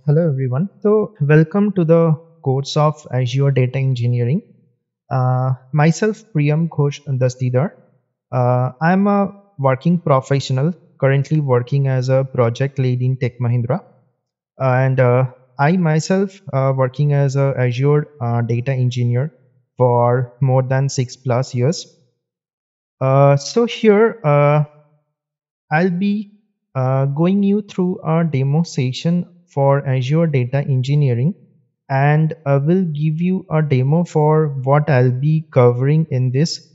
Hello everyone. So welcome to the course of Azure Data Engineering. Myself Priyam Ghosh Dastidar. I'm a working professional, currently working as a project lead in Tech Mahindra, and I myself working as a Azure data engineer for more than 6+ years. So here I'll be going you through a demo session for Azure Data Engineering, and I will give you a demo for what I'll be covering in this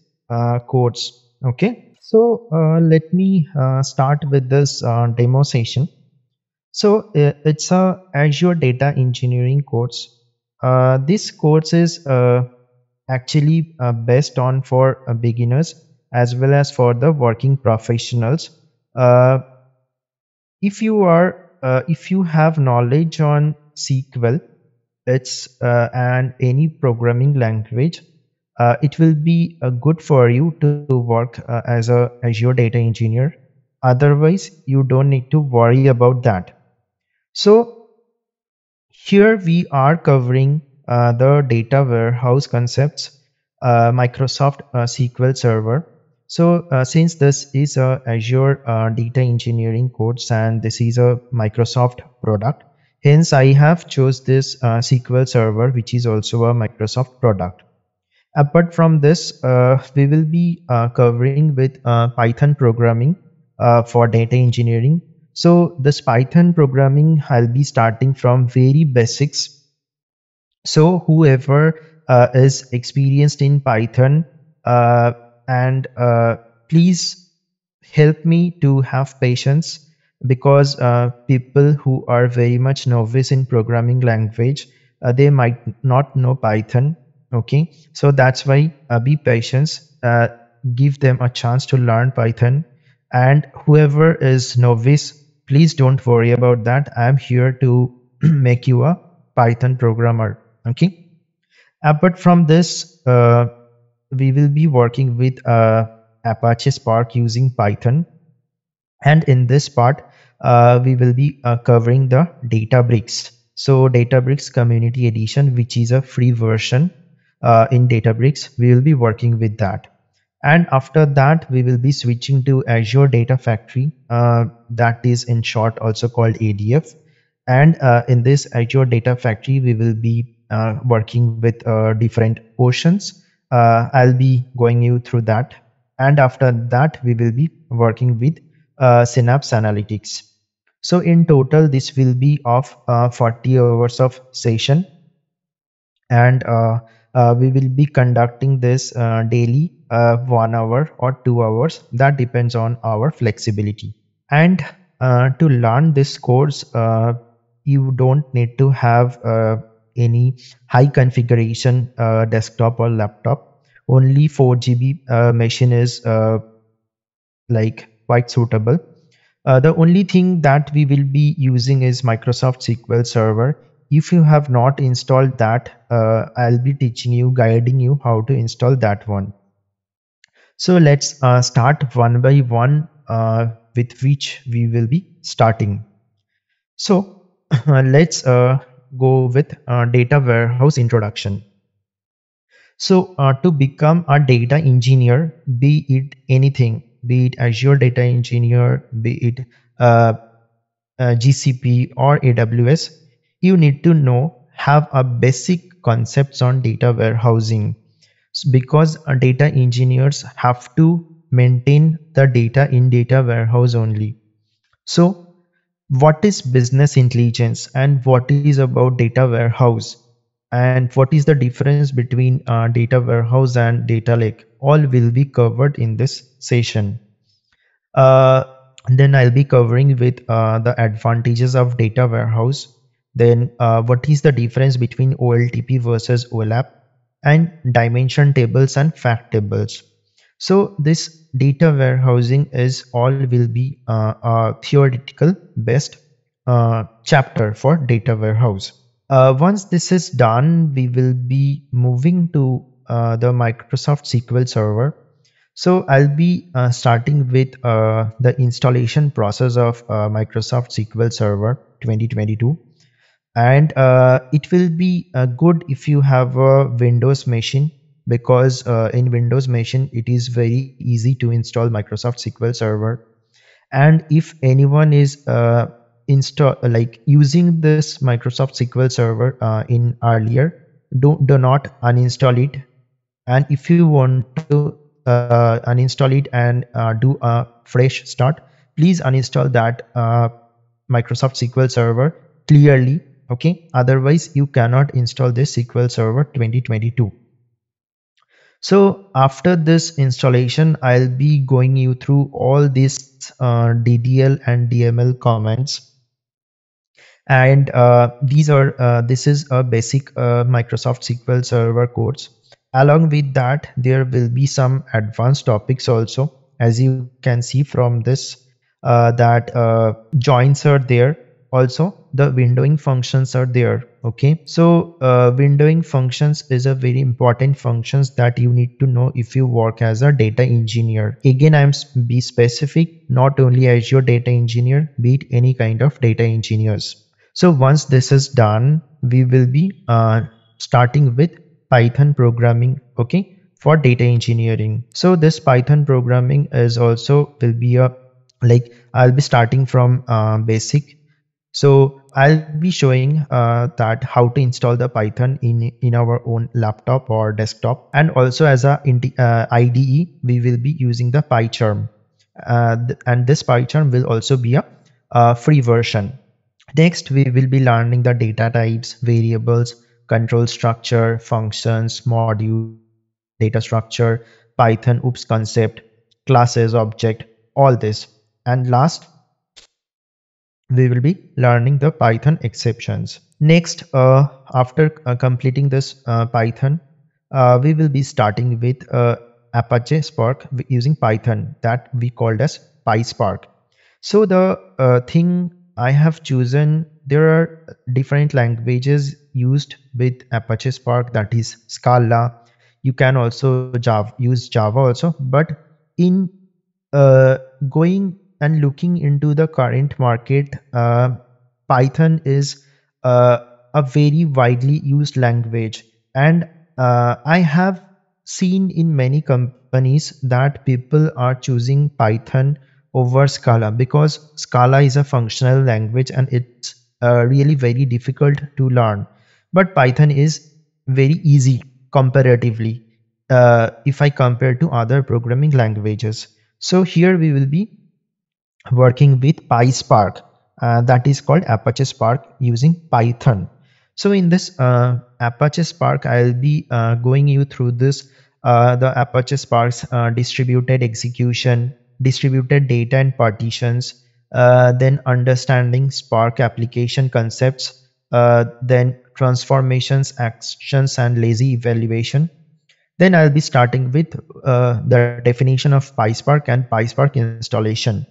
course. Okay, so let me start with this demo session. So it's a Azure Data Engineering course. This course is actually best on for beginners as well as for the working professionals. Uh, if you have knowledge on SQL, it's and any programming language, it will be good for you to work as a Azure data engineer. Otherwise, you don't need to worry about that. So here we are covering the data warehouse concepts, Microsoft SQL Server. So since this is a Azure data engineering course and this is a Microsoft product, hence I have chose this SQL Server, which is also a Microsoft product. Apart from this, we will be covering with Python programming for data engineering. So this Python programming, I'll be starting from very basics. So whoever is experienced in Python, uh, and please help me to have patience, because people who are very much novice in programming language, they might not know Python. Okay, so that's why be patient, give them a chance to learn Python. And whoever is novice, please don't worry about that. I'm here to make you a Python programmer. Okay, apart from this, we will be working with Apache Spark using Python, and in this part we will be covering the Databricks. So Databricks Community Edition, which is a free version in Databricks, we will be working with that. And after that we will be switching to Azure Data Factory, that is in short also called ADF. And in this Azure Data Factory we will be working with different portions. I'll be going you through that, and after that we will be working with Synapse Analytics. So in total this will be of 40 hours of session, and we will be conducting this daily, 1 hour or 2 hours, that depends on our flexibility. And to learn this course, you don't need to have any high configuration desktop or laptop. Only 4 GB machine is like quite suitable. The only thing that we will be using is Microsoft SQL Server. If you have not installed that, I'll be teaching you, guiding you how to install that one. So let's start one by one, with which we will be starting. So let's go with data warehouse introduction. So to become a data engineer, be it anything, be it Azure Data Engineer, be it uh, GCP or AWS, you need to know, have a basic concepts on data warehousing. Because data engineers have to maintain the data in data warehouse only. So what is business intelligence and what is about data warehouse, and what is the difference between data warehouse and data lake, all will be covered in this session. uh, then I'll be covering with the advantages of data warehouse, then what is the difference between OLTP versus OLAP, and dimension tables and fact tables. So this data warehousing is all will be a theoretical based chapter for data warehouse. Once this is done, we will be moving to the Microsoft SQL Server. So I'll be starting with the installation process of Microsoft SQL Server 2022. And it will be good if you have a Windows machine, because in Windows machine it is very easy to install Microsoft SQL Server. And if anyone is install like using this Microsoft SQL Server in earlier, do not uninstall it. And if you want to uninstall it and do a fresh start, please uninstall that Microsoft SQL Server clearly. Okay, otherwise you cannot install this SQL Server 2022. So after this installation, I'll be going you through all these DDL and DML comments. And this is a basic Microsoft SQL Server course. Along with that, there will be some advanced topics also, as you can see from this, that joins are there. Also the windowing functions are there. Okay, so windowing functions is a very important functions that you need to know if you work as a data engineer. Again, be specific, not only Azure data engineer, be it any kind of data engineers. So once this is done, we will be starting with Python programming, okay, for data engineering. So this Python programming is also will be a, like, I'll be starting from basic. So I'll be showing that how to install the Python in our own laptop or desktop, and also as a IDE we will be using the PyCharm, and this PyCharm will also be a free version. Next, we will be learning the data types, variables, control structure, functions, modules, data structure, Python OOPS concept, classes, object, all this. And last, we will be learning the Python exceptions. Next, after completing this Python, we will be starting with Apache Spark using Python, that we called as PySpark. So the thing I have chosen, there are different languages used with Apache Spark, that is Scala. You can also use Java also, but in uh, going and looking into the current market, Python is a very widely used language. And I have seen in many companies that people are choosing Python over Scala, because Scala is a functional language and it's really very difficult to learn. But Python is very easy comparatively, if I compare to other programming languages. So here we will be working with PySpark, that is called Apache Spark using Python. So in this Apache Spark, I'll be going you through this, the Apache Spark's distributed execution, distributed data and partitions, then understanding Spark application concepts, then transformations, actions, and lazy evaluation. Then I'll be starting with the definition of PySpark and PySpark installation.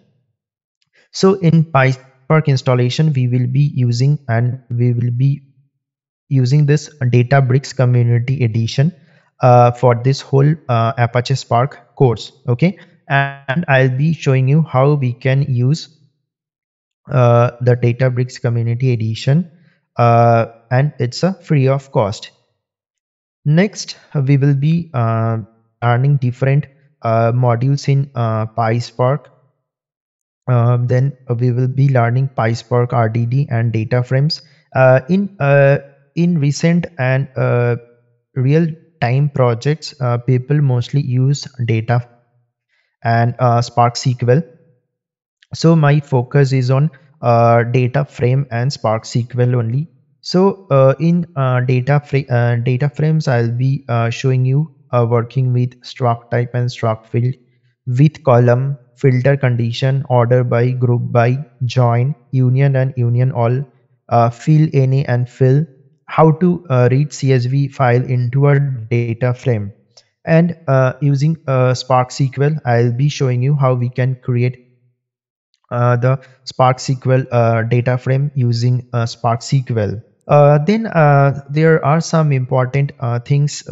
So in PySpark installation, we will be using this Databricks Community Edition for this whole Apache Spark course. Okay, and I'll be showing you how we can use the Databricks Community Edition, and it's a free of cost. Next, we will be learning different modules in PySpark. Then we will be learning PySpark RDD and data frames. In recent and real time projects, people mostly use data and Spark SQL. So my focus is on data frame and Spark SQL only. So in data frames, I'll be showing you working with struct type and struct field, with column, filter condition, order by, group by, join, union and union all, fill any and fill, how to read CSV file into a data frame. And using Spark SQL, I'll be showing you how we can create the Spark SQL data frame using Spark SQL. Then there are some important things.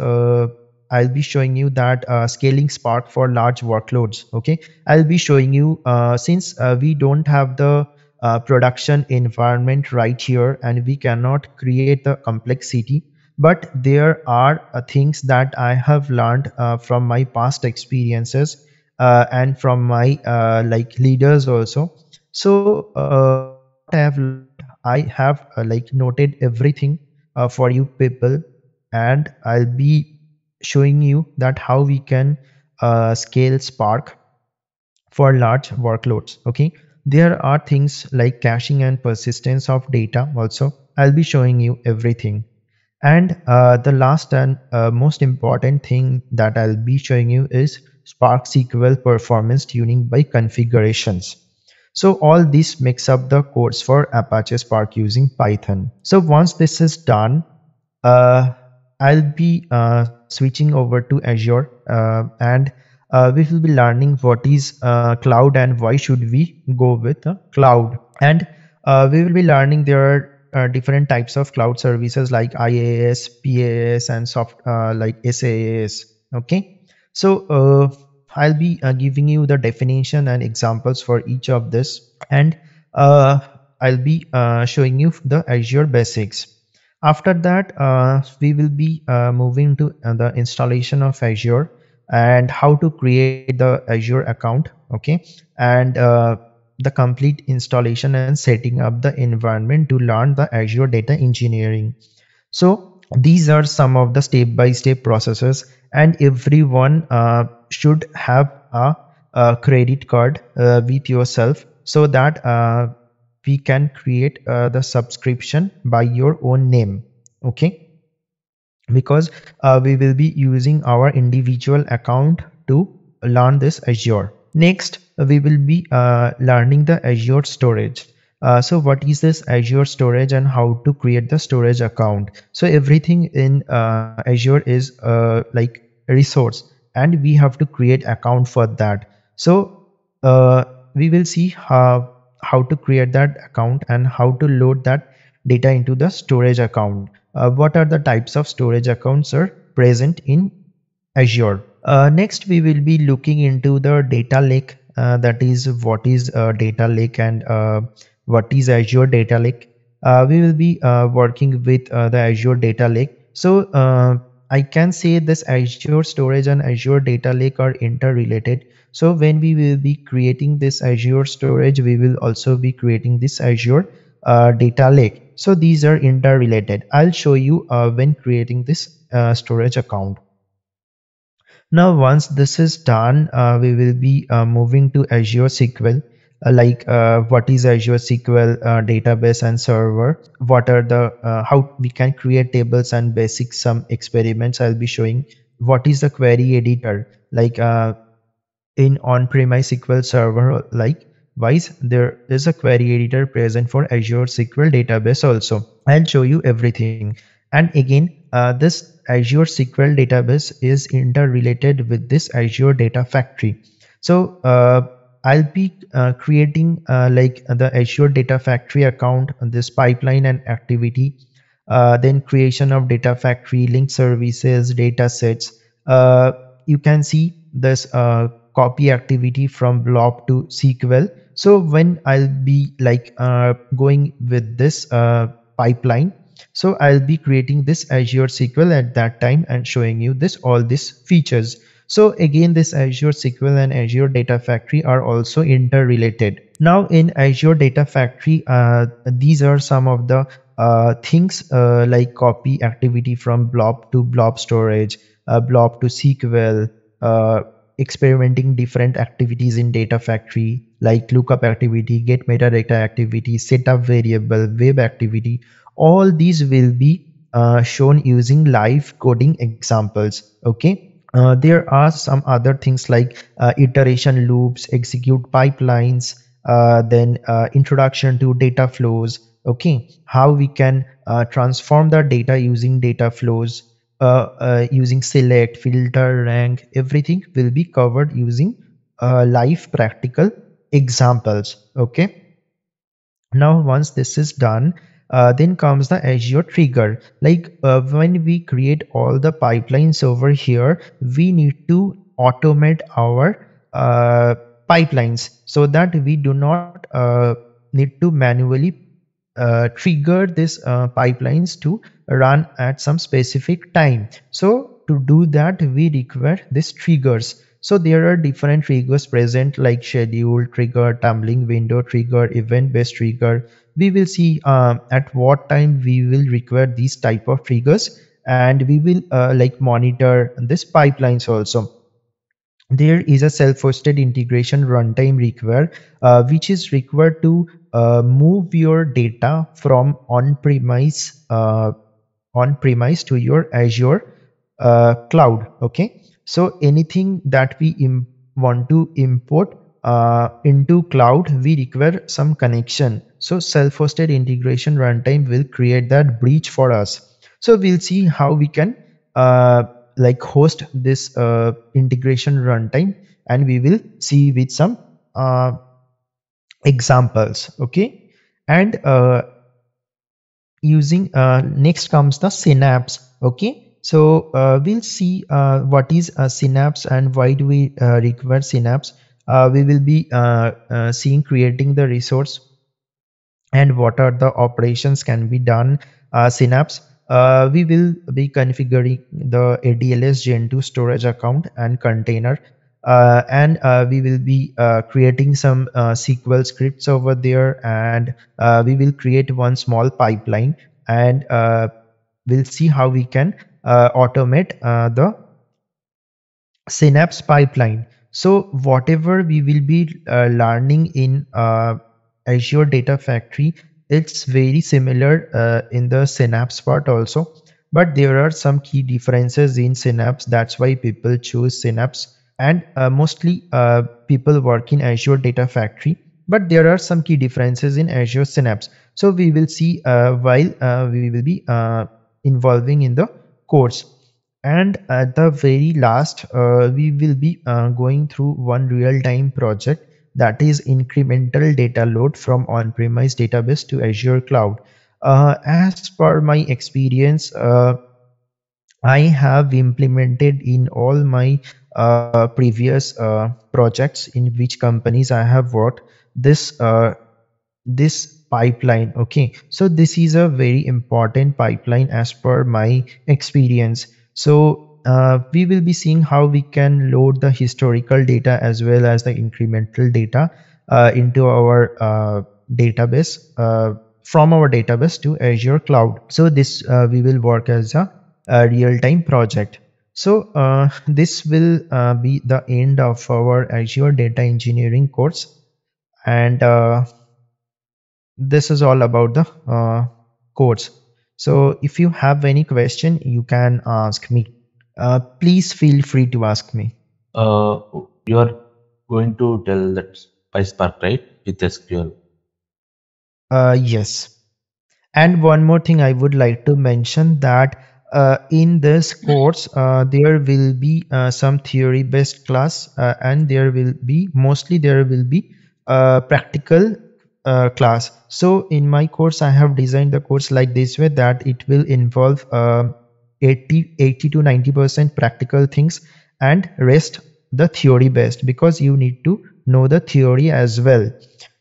I'll be showing you that scaling Spark for large workloads. Okay, I'll be showing you, since we don't have the production environment right here, and we cannot create the complexity. But there are things that I have learned from my past experiences and from my like leaders also. So what I have learned, I have like noted everything for you people, and I'll be showing you that how we can scale Spark for large workloads. Okay, there are things like caching and persistence of data also. I'll be showing you everything. And the last and most important thing that I'll be showing you is Spark SQL performance tuning by configurations. So all this makes up the codes for Apache Spark using Python. So once this is done, uh, I'll be switching over to Azure, and we will be learning what is cloud and why should we go with cloud. And we will be learning there are different types of cloud services like IaaS, PaaS, and soft like SaaS. Okay, so I'll be giving you the definition and examples for each of this, and uh, I'll be showing you the Azure basics. After that, we will be moving to the installation of Azure and how to create the Azure account. Okay, and the complete installation and setting up the environment to learn the Azure data engineering. So these are some of the step-by-step processes, and everyone should have a credit card with yourself, so that we can create the subscription by your own name. Okay, because we will be using our individual account to learn this Azure. Next, we will be learning the Azure storage. So what is this Azure storage and how to create the storage account? So everything in Azure is like a resource, and we have to create account for that. So we will see how to create that account and how to load that data into the storage account. What are the types of storage accounts are present in Azure? Next, we will be looking into the data lake. That is, what is data lake and what is Azure data lake. We will be working with the Azure data lake. So I can say this Azure storage and Azure data lake are interrelated. So when we will be creating this Azure storage, we will also be creating this Azure data lake. So these are interrelated. I'll show you when creating this storage account. Now, once this is done, we will be moving to Azure SQL. What is Azure SQL database and server? What are the how we can create tables and basic some experiments. I'll be showing what is the query editor, in on-premise SQL Server likewise. There is a query editor present for Azure SQL database also. I'll show you everything. And again, this Azure SQL database is interrelated with this Azure Data Factory. So I'll be creating the Azure Data Factory account, this pipeline and activity, then creation of Data Factory, link services, data sets. You can see this copy activity from blob to SQL. So when I'll be going with this pipeline, so I'll be creating this Azure SQL at that time and showing you this all these features. So again, this Azure SQL and Azure Data Factory are also interrelated. Now in Azure Data Factory, these are some of the things like copy activity from blob to blob storage, blob to SQL, experimenting different activities in Data Factory like lookup activity, get metadata activity, setup variable, web activity. All these will be shown using live coding examples. Okay. There are some other things like iteration loops, execute pipelines, then introduction to data flows. Okay, how we can transform the data using data flows, using select, filter, rank. Everything will be covered using live practical examples. Okay. Now, once this is done, then comes the Azure trigger. When we create all the pipelines over here, we need to automate our pipelines so that we do not need to manually trigger these pipelines to run at some specific time. So to do that, we require these triggers. So there are different triggers present like schedule trigger, tumbling window trigger, event based trigger. We will see at what time we will require these type of triggers, and we will like monitor this pipelines also. There is a self-hosted integration runtime required, which is required to move your data from on-premise to your Azure cloud. Okay, so anything that we want to import into cloud, we require some connection. So self-hosted integration runtime will create that bridge for us. So we'll see how we can uh, like host this integration runtime, and we will see with some uh, examples. Okay, and using next comes the synapse. Okay, so we'll see what is a synapse and why do we require synapse. We will be seeing creating the resource and what are the operations can be done. Synapse, we will be configuring the ADLS Gen 2 storage account and container, and we will be creating some SQL scripts over there, and we will create one small pipeline, and we'll see how we can automate the Synapse pipeline. So whatever we will be learning in Azure Data Factory, it's very similar in the Synapse part also. But there are some key differences in Synapse. That's why people choose Synapse, and mostly people work in Azure Data Factory. But there are some key differences in Azure Synapse. So we will see while we will be involving in the course. And at the very last, we will be going through one real-time project, that is incremental data load from on-premise database to Azure cloud. As per my experience, I have implemented in all my previous projects in which companies I have worked this this pipeline. Okay, so this is a very important pipeline as per my experience. So we will be seeing how we can load the historical data as well as the incremental data into our database, from our database to Azure cloud. So this we will work as a real-time project. So this will be the end of our Azure data engineering course, and this is all about the course. So if you have any question, you can ask me. Please feel free to ask me. Uh, you are going to tell that PySpark, right? With SQL. Yes. And one more thing I would like to mention, that in this course there will be some theory based class, and there will be mostly there will be practical class. So in my course I have designed the course like this way, that it will involve 80 to 90% practical things, and rest the theory based, because you need to know the theory as well.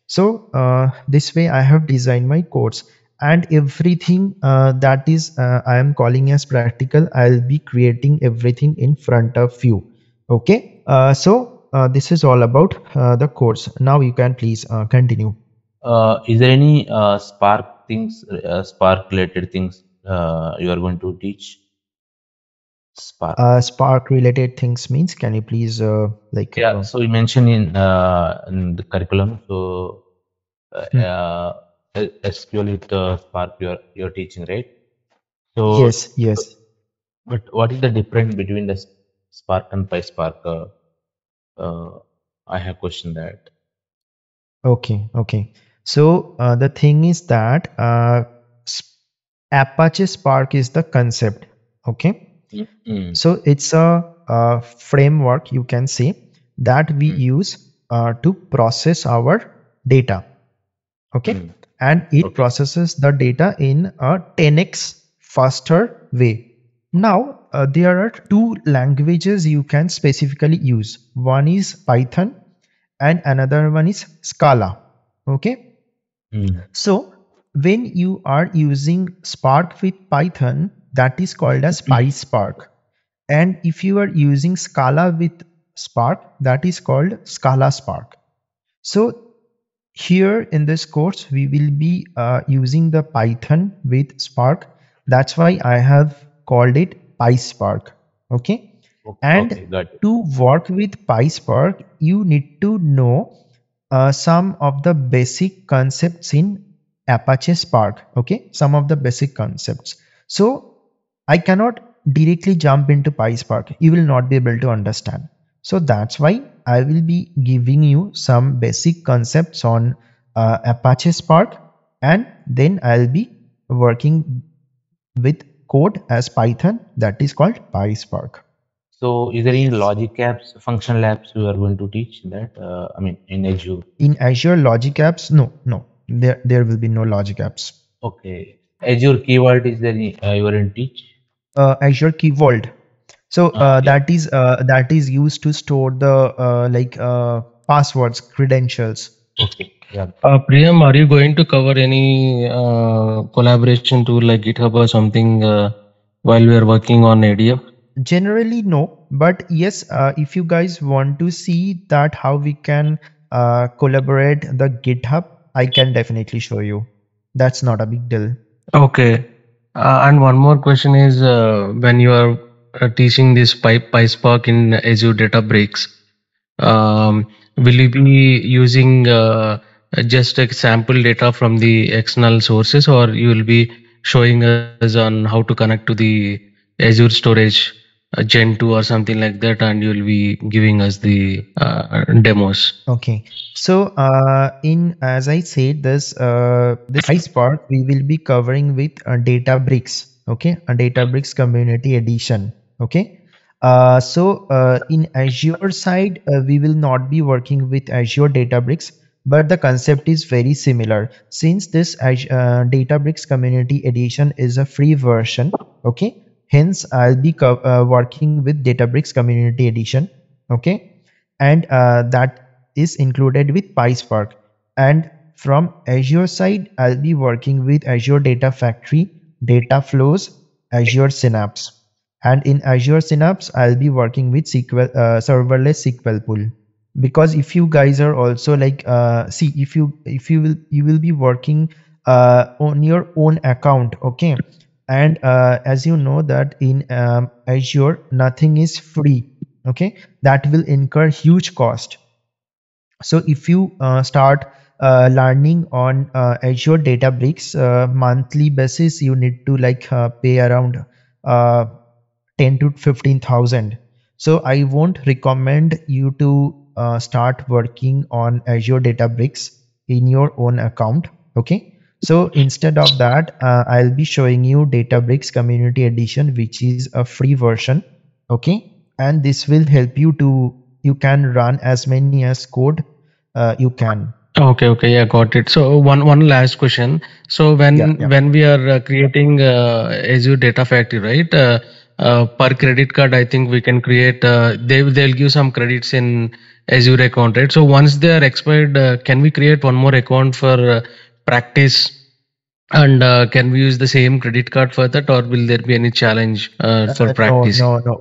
So this way I have designed my course, and everything that is I am calling as practical, I'll be creating everything in front of you. Okay, so this is all about the course. Now you can please continue. Is there any Spark things, Spark related things you are going to teach? Spark. Spark related things means, can you please like Yeah. So you mentioned in the curriculum. So hmm. SQL with Spark you're teaching, right? So, Yes, yes. but what is the difference between the Spark and PySpark? Uh, I have questioned that. Okay, okay. So the thing is that S- Apache Spark is the concept. Okay, Mm, mm, so it's a framework, you can say, that we mm, use to process our data. Okay, mm. and it Okay. processes the data in a 10x faster way. Now there are two languages you can specifically use. One is Python and another one is Scala. Okay, Hmm. So when you are using Spark with Python, that is called as PySpark. And if you are using Scala with Spark, that is called Scala Spark. So here in this course, we will be using the Python with Spark. That's why I have called it PySpark. Okay. And Okay, got it. to work with PySpark, you need to know some of the basic concepts in Apache Spark. Okay. Some of the basic concepts. So I cannot directly jump into PySpark. You will not be able to understand. So that's why I will be giving you some basic concepts on Apache Spark, and then I'll be working with code as Python that is called PySpark. So, is there any logic apps, functional apps you are going to teach that? I mean, in Azure. In Azure Logic Apps, no, there will be no Logic Apps. Okay. Azure keyword is there you are in teach? Azure Key Vault. So Yeah. that is used to store the passwords, credentials. Okay. Yeah. Priyam, are you going to cover any collaboration tool like GitHub or something while we are working on ADF? Generally, no, but yes, if you guys want to see that how we can collaborate the GitHub, I can definitely show you. That's not a big deal. Okay. And one more question is when you are teaching this PySpark in Azure Databricks, will you be using just a sample data from the external sources, or you will be showing us on how to connect to the Azure storage Gen 2 or something like that, and you will be giving us the demos? Okay, so in as I said, this PySpark we will be covering with Databricks. Okay, a Databricks Community Edition. Okay, in Azure side, we will not be working with Azure Databricks, but the concept is very similar. Since this Databricks Community Edition is a free version, okay, hence I'll be working with Databricks Community Edition. Okay, and that is included with PySpark. And from Azure side, I'll be working with Azure Data Factory, Data Flows, Azure Synapse. And in Azure Synapse, I'll be working with serverless SQL pool. Because if you guys are also see, if you will be working on your own account, okay, and as you know that in Azure nothing is free, okay, that will incur huge cost. So if you start learning on Azure Databricks monthly basis, you need to pay around uh, 10 to 15,000. So I won't recommend you to start working on Azure Databricks in your own account. Okay. So instead of that, I'll be showing you Databricks Community Edition, which is a free version. Okay. And this will help you to, you can run as many as code you can. Okay, okay, yeah, got it. So one last question. So Yeah. Yeah. when we are creating Azure Data Factory, right? Per credit card, I think we can create. They'll give some credits in Azure account, right? So once they are expired, can we create one more account for practice? And can we use the same credit card for that, or will there be any challenge for No, practice? no, no.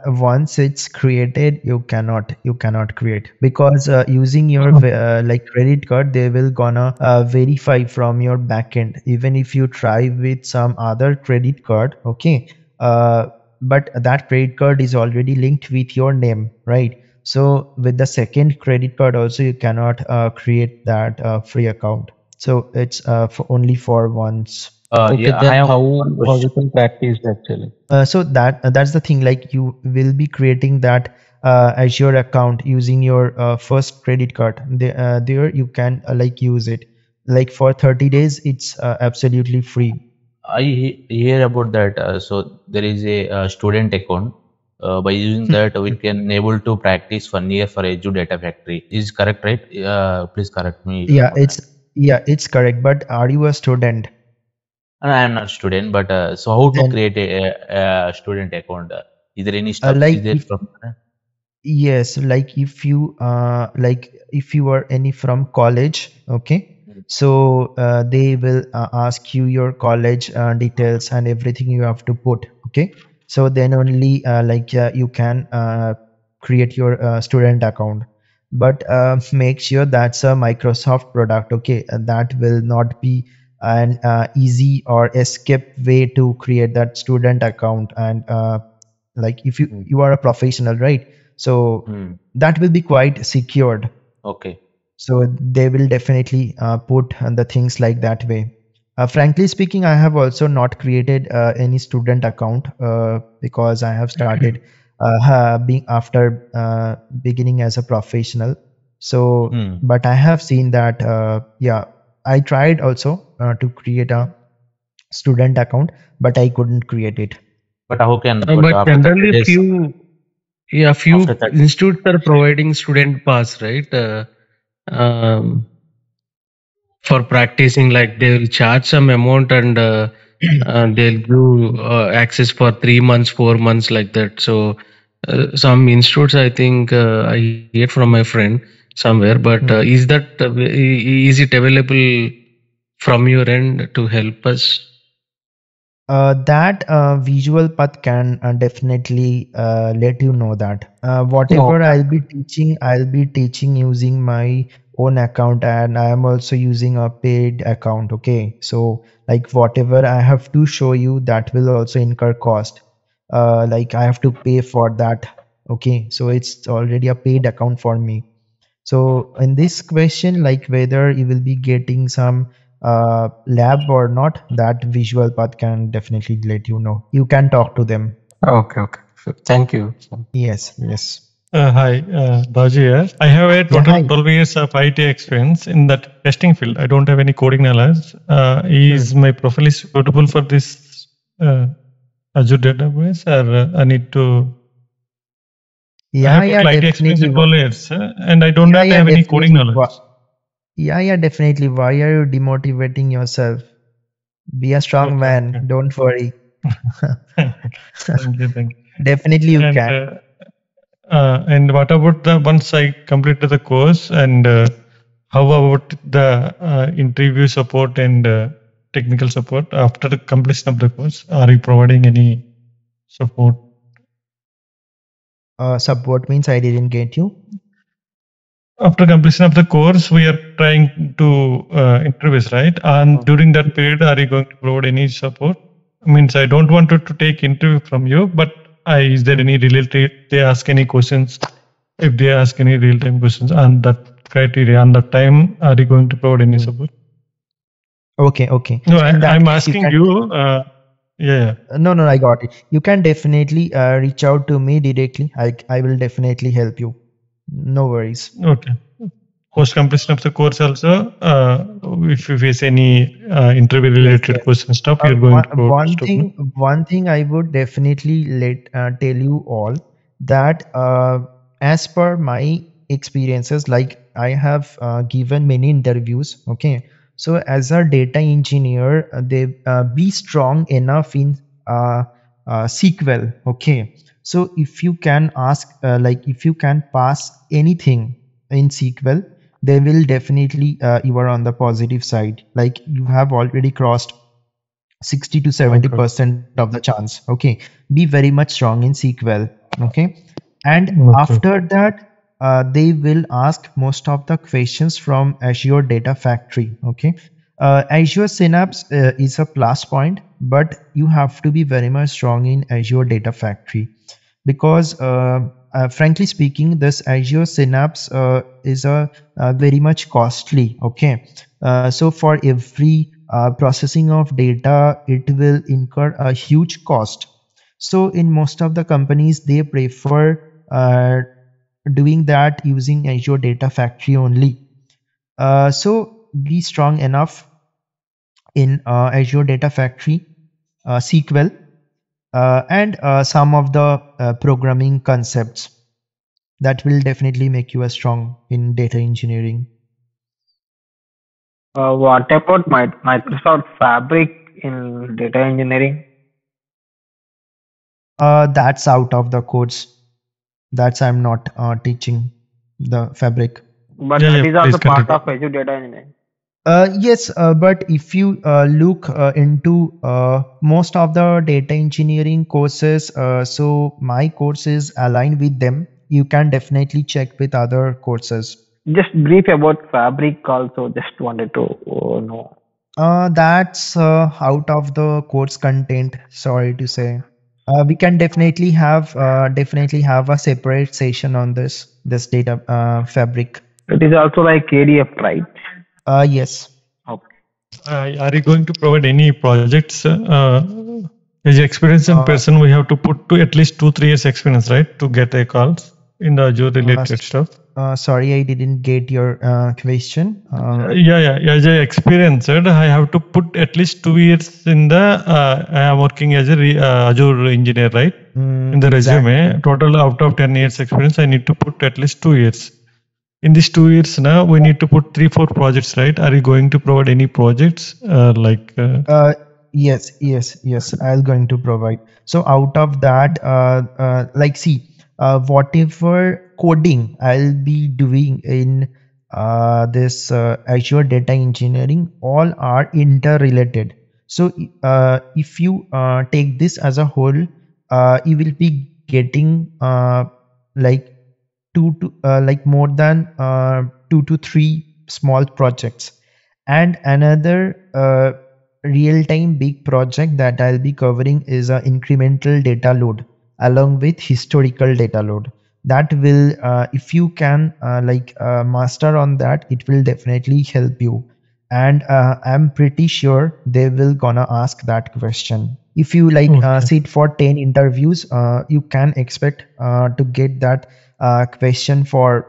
Once it's created, you cannot create, because using your credit card, they will gonna verify from your backend. Even if you try with some other credit card, okay, but that credit card is already linked with your name, right? So with the second credit card also, you cannot create that free account. So it's only for once. Okay, Yeah, I then have one how we question. can practice actually? So that's the thing, like you will be creating that Azure account using your first credit card. There you can use it like for 30 days. It's absolutely free. Hear about that. So there is a student account. By using Hmm, that, we hmm. can able to practice 1 year for Azure Data Factory. Is correct, right? Please correct me if I'm Yeah, not wrong. it's correct, but are you a student? I am not student, but so how to Then create a student account? Is there any steps? Is like there if from? yes, like if you are any from college, okay, So they will ask you your college details and everything you have to put. Okay, so then only you can create your student account. But make sure that's a Microsoft product. Okay, that will not be an easy or escape way to create that student account. And like if Hmm. you are a professional, right? So Hmm. that will be quite secured. Okay. So they will definitely put the things like that way. Frankly speaking, I have also not created any student account because I have started being after beginning as a professional. So, Hmm. but I have seen that, yeah, I tried also to create a student account, but I couldn't create it. But how can? But But after 30 generally, days, after few 30, institutes are providing student pass, right? Um, for practicing, like they will charge some amount and they'll give access for 3 months, 4 months, like that. So some institutes, I think, I hear from my friend somewhere. But Hmm. is it available from your end to help us? That visual path can definitely let you know that whatever Okay. I'll be teaching using my own account, and I am also using a paid account. Okay, so like whatever I have to show you, that will also incur cost. Like I have to pay for that. Okay, so it's already a paid account for me. So in this question, like whether you will be getting some lab or not, that visual path can definitely let you know. You can talk to them. Okay, okay. Sure. Thank you. Yes, yes. Hi, Baji here. I have a Yeah, total hi. 12 years of IT experience in that testing field. I don't have any coding knowledge. Is Hmm. my profile is suitable for this Azure database, or I need to? I Yeah, have yeah, total IT experience definitely. in 12 years, and I do Yeah, not yeah, have any coding definitely. knowledge. Yeah, yeah, definitely. Why are you demotivating yourself? Be a strong Okay, man. okay. Don't worry. Thank you, thank you. Definitely you And can. and what about the once I completed the course, and how about the interview support and technical support after the completion of the course? Are you providing any support? Support means I didn't get you. After completion of the course, we are trying to interviews, right? And during that period, are you going to provide any support? Means I don't want to take interview from you, but is there Hmm. any related? They ask any questions. If they ask any real time questions on that criteria, on that time, are you going to provide any Hmm. support? Okay, okay. No, In that I'm case, you asking can. you. Yeah, No, no, I got it. You can definitely reach out to me directly. I will definitely help you. No worries. yeah. Okay. Post completion of the course also, if you face any interview Yes, related yes. question stuff, Uh, you're going one, to provide this to me. one thing I would definitely let tell you all that as per my experiences, like I have given many interviews. Okay, so as a data engineer, they be strong enough in uh, SQL. Okay, so if you can ask, if you can pass anything in SQL, they will definitely you are on the positive side. Like you have already crossed 60 to Okay. 70% of the chance. Okay, be very much strong in SQL. Okay, and Okay. after that they will ask most of the questions from Azure Data Factory. Okay, Azure Synapse is a plus point, but you have to be very much strong in Azure Data Factory because frankly speaking, this Azure Synapse is a very much costly. Okay, so for every processing of data, it will incur a huge cost. So in most of the companies, they prefer doing that using Azure Data Factory only. So be strong enough in Azure Data Factory, SQL, and some of the programming concepts that will definitely make you a strong in data engineering. What about Microsoft Fabric in data engineering? That's out of the course. That's I'm not teaching the fabric. But Yeah, that yeah. is Please also part continue. of Azure data engineering. Yes, but if you look into most of the data engineering courses, so my course is aligned with them. You can definitely check with other courses. Just brief about Fabric also. Just wanted to know. That's out of the course content. Sorry to say. We can definitely have a separate session on this data fabric. It is also like ADF, right? Yes. Okay. Are you going to provide any projects? As an experienced Uh, person, we have to put to at least 2 3 years experience, right, to get a calls in the Azure uh, related stuff. Sorry, I didn't get your question. Yeah. As I experienced, I have to put at least 2 years in the. I am working as a Azure engineer, right? In the Exactly. resume, total out of 10 years experience, I need to put at least 2 years. In these 2 years now, we need to put 3 4 projects, right? Are you going to provide any projects like? Uh, yes, I'll going to provide. So out of that, like see, whatever coding I'll be doing in this Azure Data Engineering, all are interrelated. So if you take this as a whole, you will be getting like like more than 2 to 3 small projects, and another real-time big project that I'll be covering is a incremental data load along with historical data load. That will, if you can master on that, it will definitely help you. And I'm pretty sure they will gonna ask that question. If you Okay, sit for 10 interviews, you can expect to get that question for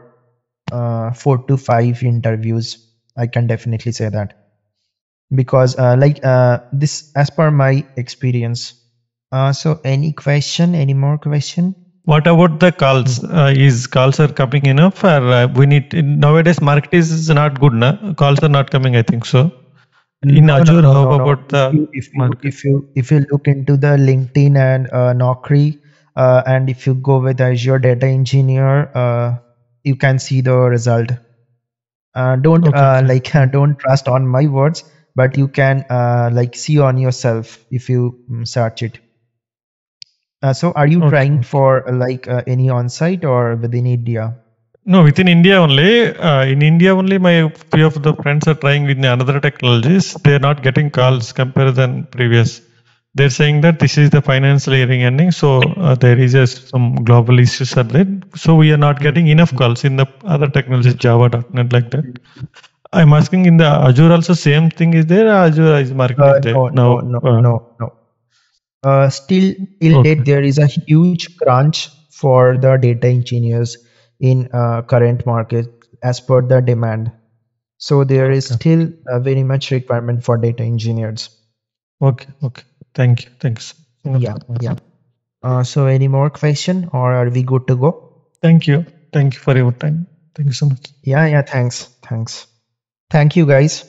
4 to 5 interviews. I can definitely say that because this as per my experience. So any question, any more question? what about the calls? Is calls are coming enough, or we need nowadays market is not good, na? Calls are not coming. I think so. In No, no, Azure, no, how no, no. about If the you if you market? if you if you look into the LinkedIn and Naukri, and if you go with Azure Data Engineer, you can see the result. Don't Okay, okay. don't trust on my words, but you can see on yourself if you search it. So are you Okay, trying okay. for any on-site or within India? No, within India only. In India only, my few of the friends are trying with another technologies. They are not getting Mm. calls compared than previous. They're saying that this is the financial year ending, so there is some global issues are there. So we are not Mm, getting enough mm, calls in the other technologies, Java, .NET like that. mm. I'm asking in the Azure also same thing is there. Azure is market is there No, no, now. no, no, no. Still, till date, Okay, there is a huge crunch for the data engineers in current market as per the demand. So there is okay, still very much requirement for data engineers. okay. Thank you so much Yeah, for yeah. answering. So any more question or are we good to go? Thank you for your time. Thank you so much. Yeah, yeah. Thanks. Thank you, guys.